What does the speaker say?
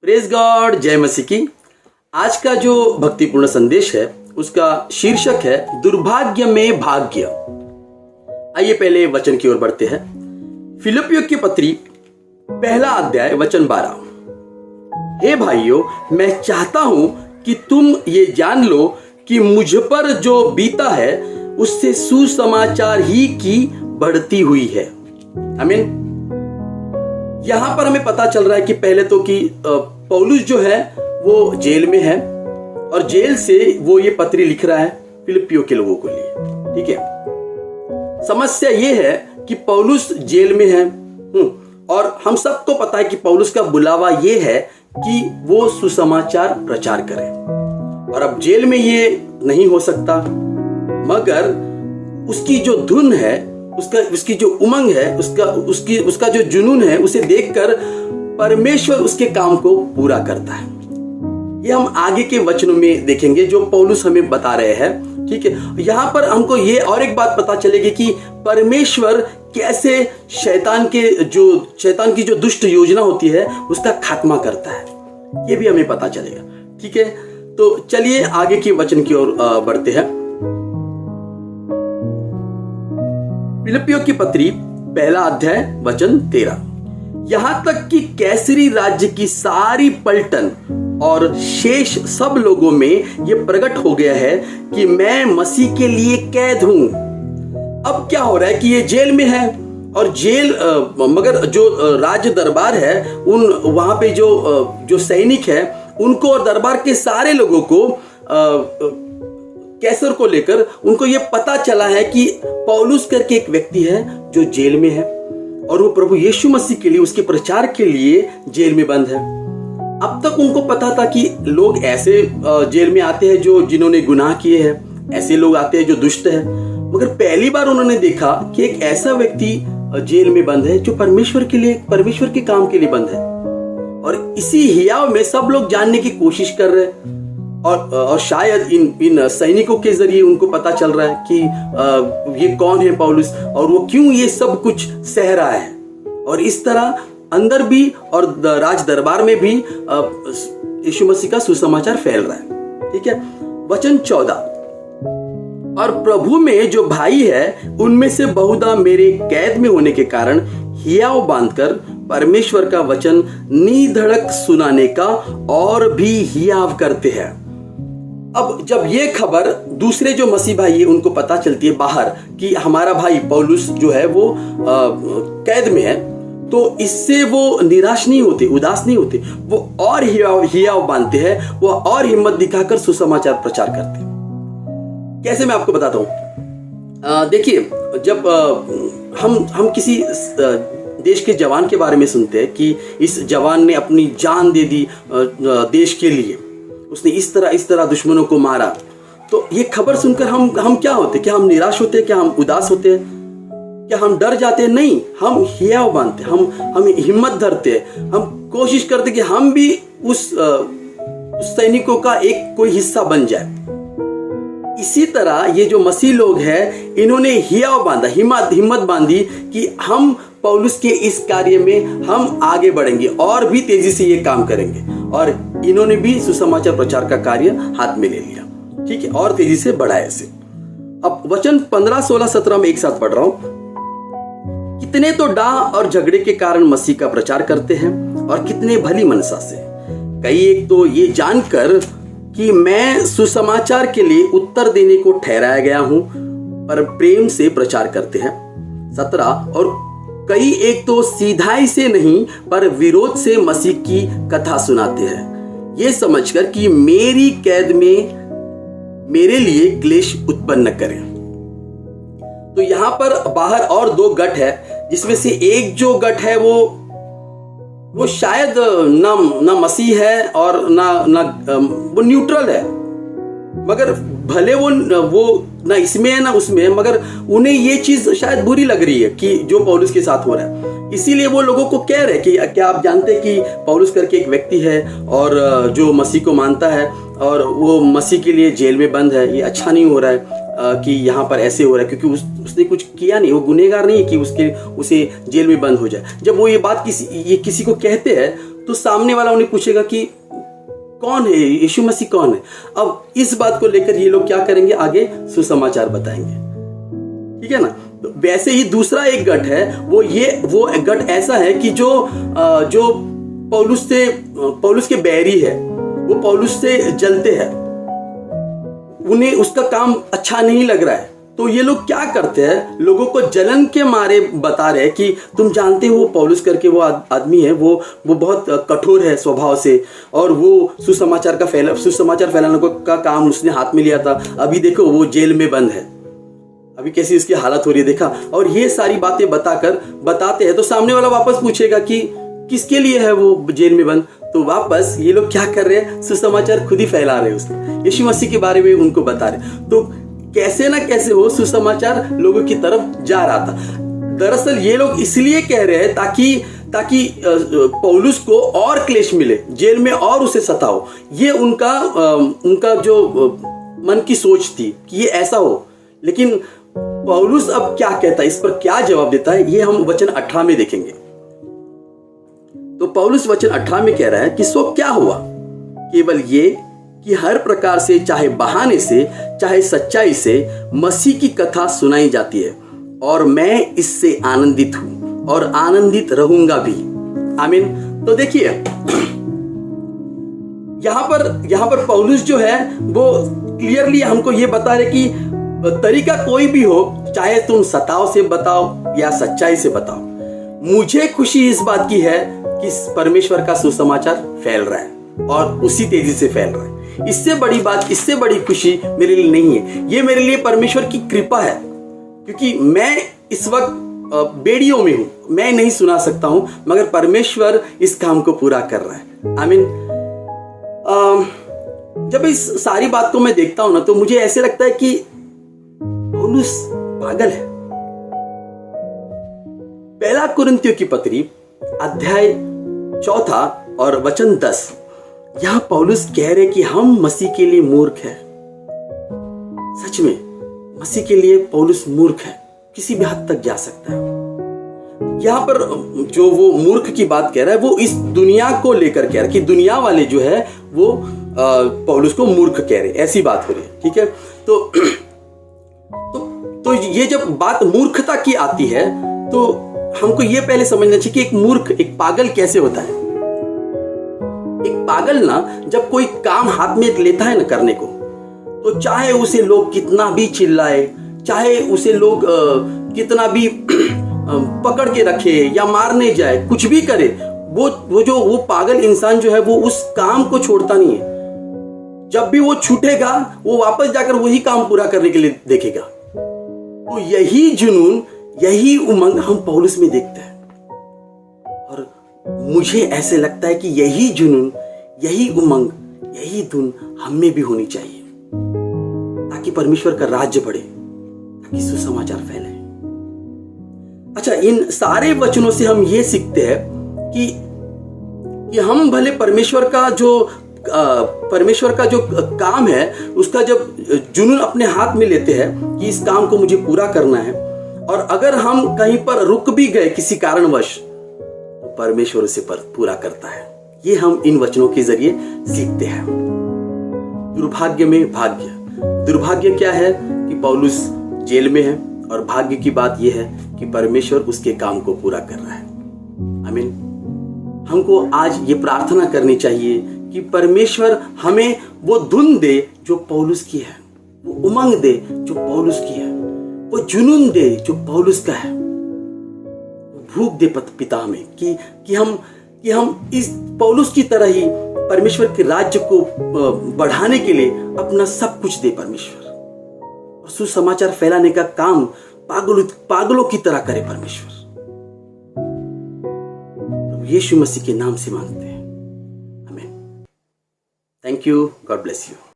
Praise God, जय मसीह की। आज का जो भक्तिपूर्ण संदेश है उसका शीर्षक है दुर्भाग्य में भाग्य। आइए पहले वचन की ओर बढ़ते हैं। फिलिपियों की पत्री पहला अध्याय वचन 12। हे भाइयों, मैं चाहता हूं कि तुम ये जान लो कि मुझ पर जो बीता है उससे सुसमाचार ही की बढ़ती हुई है। आमीन। यहां पर हमें पता चल रहा है कि पहले तो कि पौलुस जो है वो जेल में है और जेल से वो ये पत्री लिख रहा है फिलिपियों के लोगों के लिए। ठीक है। समस्या ये है कि पौलुस जेल में है और हम सबको पता है कि पौलुस का बुलावा ये है कि वो सुसमाचार प्रचार करे और अब जेल में ये नहीं हो सकता, मगर उसकी जो धुन है, उसकी जो उमंग है, उसका जो जुनून है, उसे देखकर परमेश्वर उसके काम को पूरा करता है। ये हम आगे के वचनों में देखेंगे जो पौलुस हमें बता रहे हैं। ठीक है। यहाँ पर हमको ये और एक बात पता चलेगी कि परमेश्वर कैसे शैतान की जो दुष्ट योजना होती है उसका खात्मा करता है, ये भी हमें पता चलेगा। ठीक है। तो चलिए आगे के वचन की ओर बढ़ते हैं। फिलिपियों की पत्री पहला अध्याय वचन 13। यहां तक कि कैसरी राज्य की सारी पलटन और शेष सब लोगों में यह प्रकट हो गया है कि मैं मसीह के लिए कैद हूं। अब क्या हो रहा है कि ये जेल में है और मगर जो राज्य दरबार है वहां पे जो सैनिक है उनको और दरबार के सारे लोगों को कैसर को लेकर उनको ये पता चला है कि पौलुस करके एक व्यक्ति है जो जेल में है और वो प्रभु यीशु मसीह के लिए, उसके प्रचार के लिए जेल में बंद है। अब तक उनको पता था कि लोग ऐसे जेल में आते हैं जिन्होंने गुनाह किए हैं, ऐसे लोग आते हैं जो दुष्ट है, मगर पहली बार उन्होंने देखा कि एक ऐसा व्यक्ति जेल में बंद है जो परमेश्वर के काम के लिए बंद है। और इसी हियाव में सब लोग जानने की कोशिश कर रहे हैं और शायद इन सैनिकों के जरिए उनको पता चल रहा है कि ये कौन है पौलुस और वो क्यों ये सब कुछ सह रहा है। और इस तरह अंदर भी और राज दरबार में भी यीशु मसीह का सुसमाचार फैल रहा है। ठीक है। वचन 14। और प्रभु में जो भाई है उनमें से बहुधा मेरे कैद में होने के कारण हियाव बांधकर परमेश्वर का वचन निधड़क सुनाने का और भी हियाव करते हैं। अब जब ये खबर दूसरे जो मसीह भाई है उनको पता चलती है बाहर कि हमारा भाई पौलुस जो है वो कैद में है, तो इससे वो निराश नहीं होते, उदास नहीं होते, वो और हियाव बांधते हैं, वो और हिम्मत दिखाकर सुसमाचार प्रचार करते हैं। कैसे मैं आपको बताता हूँ। देखिए, जब हम किसी देश के जवान के बारे में सुनते हैं कि इस जवान ने अपनी जान दे दी देश के लिए, उसने इस तरह दुश्मनों को मारा, तो ये खबर सुनकर हम क्या होते? क्या हम निराश होते हैं? क्या हम उदास होते हैं? क्या हम डर जाते हैं? नहीं, हम हियाव बांधते, हम हिम्मत धरते हैं, हम कोशिश करते कि हम भी उस सैनिकों का एक कोई हिस्सा बन जाए। इसी तरह ये जो मसीह लोग हैं इन्होंने हियाव बांधा, हिम्मत बांधी कि हम पौलुस के इस कार्य में हम आगे बढ़ेंगे और भी तेजी से ये काम करेंगे, और इन्होंने भी सुसमाचार प्रचार का कार्य हाथ में ले लिया। ठीक है। और तेजी से बढ़ाया इसे। अब वचन 15, 16, 17 में एक साथ पढ़ रहा हूं। कितने तो डाह और झगड़े के कारण मसीह का प्रचार करते हैं और कितने भली मनसा से। कई एक तो ये जानकर कि मैं सुसमाचार के लिए उत्तर देने को ठहराया गया हूं पर प्रेम से प्रचार करते हैं। 17। और कई एक तो सीधाई से नहीं पर विरोध से मसीह की कथा सुनाते हैं, ये समझकर कि मेरी कैद में मेरे लिए क्लेश उत्पन्न करें। तो यहां पर बाहर और दो गट है, जिसमें से एक जो गट है वो शायद ना मसीह है और ना वो न्यूट्रल है, मगर भले वो ना इसमें है ना उसमें है, मगर उन्हें ये चीज शायद बुरी लग रही है कि जो पौलुस के साथ हो रहा है। इसीलिए वो लोगों को कह रहे कि क्या आप जानते हैं कि पौलुस करके एक व्यक्ति है और जो मसीह को मानता है और वो मसीह के लिए जेल में बंद है। ये अच्छा नहीं हो रहा है कि यहाँ पर ऐसे हो रहा है, क्योंकि उसने कुछ किया नहीं, वो गुनहगार नहीं है कि उसे जेल में बंद हो जाए। जब वो ये बात किसी को कहते हैं तो सामने वाला उन्हें पूछेगा कि कौन है यीशु मसीह, कौन है। अब इस बात को लेकर ये लोग क्या करेंगे, आगे सुसमाचार बताएंगे, ठीक है ना। तो वैसे ही दूसरा एक गट है, वो गट ऐसा है कि जो पौलुस के बैरी है, वो पौलुस से जलते हैं, उन्हें उसका काम अच्छा नहीं लग रहा है। तो ये लोग क्या करते हैं, लोगों को जलन के मारे बता रहे हैं कि तुम जानते हो पौलुस करके वो आदमी है, वो बहुत कठोर है स्वभाव से, और वो सुसमाचार फैलाने का काम उसने हाथ में लिया था, अभी देखो वो जेल में बंद है, अभी कैसी उसकी हालत हो रही है देखा। और ये सारी बातें बताते हैं तो सामने वाला वापस पूछेगा कि किसके लिए है वो जेल में बंद। तो वापस ये लोग क्या कर रहे हैं, सुसमाचार खुद ही फैला रहे हैं, उसको यीशु मसीह के बारे में उनको बता रहे। तो कैसे ना कैसे हो सुसमाचार लोगों की तरफ जा रहा था। दरअसल ये लोग इसलिए कह रहे हैं ताकि पौलुस को और क्लेश मिले, जेल में और उसे सताओ। ये उनका जो मन की सोच थी कि ये ऐसा हो। लेकिन पौलुस अब क्या कहता है, इस पर क्या जवाब देता है, ये हम वचन 18 में देखेंगे। तो पौलुस वचन 18 में कह रहा है कि सो क्या हुआ, केवल ये कि हर प्रकार से, चाहे बहाने से चाहे सच्चाई से, मसीह की कथा सुनाई जाती है, और मैं इससे आनंदित हूं और आनंदित रहूंगा भी। आमीन। तो देखिए यहां पर पौलुस जो है वो क्लियरली हमको ये बता रहे कि तरीका कोई भी हो, चाहे तुम सताव से बताओ या सच्चाई से बताओ, मुझे खुशी इस बात की है कि परमेश्वर का सुसमाचार फैल रहा है और उसी तेजी से फैल रहा है। इससे बड़ी बात, इससे बड़ी खुशी मेरे लिए नहीं है। ये मेरे लिए परमेश्वर की कृपा है, क्योंकि मैं इस वक्त बेड़ियों में हूं, मैं नहीं सुना सकता हूं, मगर परमेश्वर इस काम को पूरा कर रहा है। आमीन। जब इस सारी बात को मैं देखता हूं ना, तो मुझे ऐसे लगता है कि पौलुस पागल है। पहला कुरिन्थियों की पत्री अध्याय 4 और वचन 10, यहां पौलुस कह रहे कि हम मसीह के लिए मूर्ख हैं। सच में मसीह के लिए पौलुस मूर्ख है, किसी भी हद तक जा सकता है। यहां पर जो वो मूर्ख की बात कह रहा है, वो इस दुनिया को लेकर कह रहा है कि दुनिया वाले जो है वो पौलुस को मूर्ख कह रहे, ऐसी बात हो रही है। ठीक है, तो ये जब बात मूर्खता की आती है, तो हमको ये पहले समझना चाहिए कि एक मूर्ख, एक पागल कैसे होता है। एक पागल ना, जब कोई काम हाथ में लेता है ना करने को, तो चाहे उसे लोग कितना भी चिल्लाए, चाहे उसे लोग कितना भी पकड़ के रखे या मारने जाए, कुछ भी करे, वो पागल इंसान जो है वो उस काम को छोड़ता नहीं है। जब भी वो छूटेगा, वो वापस जाकर वही काम पूरा करने के लिए देखेगा। तो यही जुनून, यही उमंग हम पौलुस में देखते हैं, और मुझे ऐसे लगता है कि यही जुनून, यही उमंग, यही धुन हम में भी होनी चाहिए, ताकि परमेश्वर का राज्य बढ़े, ताकि सुसमाचार फैले। अच्छा, इन सारे वचनों से हम ये सीखते हैं कि हम भले परमेश्वर का जो काम है, उसका जब जुनून अपने हाथ में लेते हैं कि इस काम को मुझे पूरा करना है, और अगर हम कहीं पर रुक भी गए किसी कारणवश, तो परमेश्वर उसे पूरा करता है। ये हम इन वचनों के जरिए सीखते हैं। दुर्भाग्य में भाग्य। दुर्भाग्य क्या है कि पौलुस जेल में है, और भाग्य की बात यह है कि परमेश्वर उसके काम को पूरा कर रहा है। आमीन। हमको आज ये प्रार्थना करनी चाहिए कि परमेश्वर हमें वो धुन दे जो पौलुस की है, वो उमंग दे जो पौलुस की है, वो जुनून दे जो पौलुस का है, भूख दे पिता हमें कि हम इस पौलुस की तरह ही परमेश्वर के राज्य को बढ़ाने के लिए अपना सब कुछ दे परमेश्वर, और सुसमाचार फैलाने का काम पागलों की तरह करे परमेश्वर। यीशु मसीह के नाम से मांगते हैं, आमीन। Thank you, God bless you.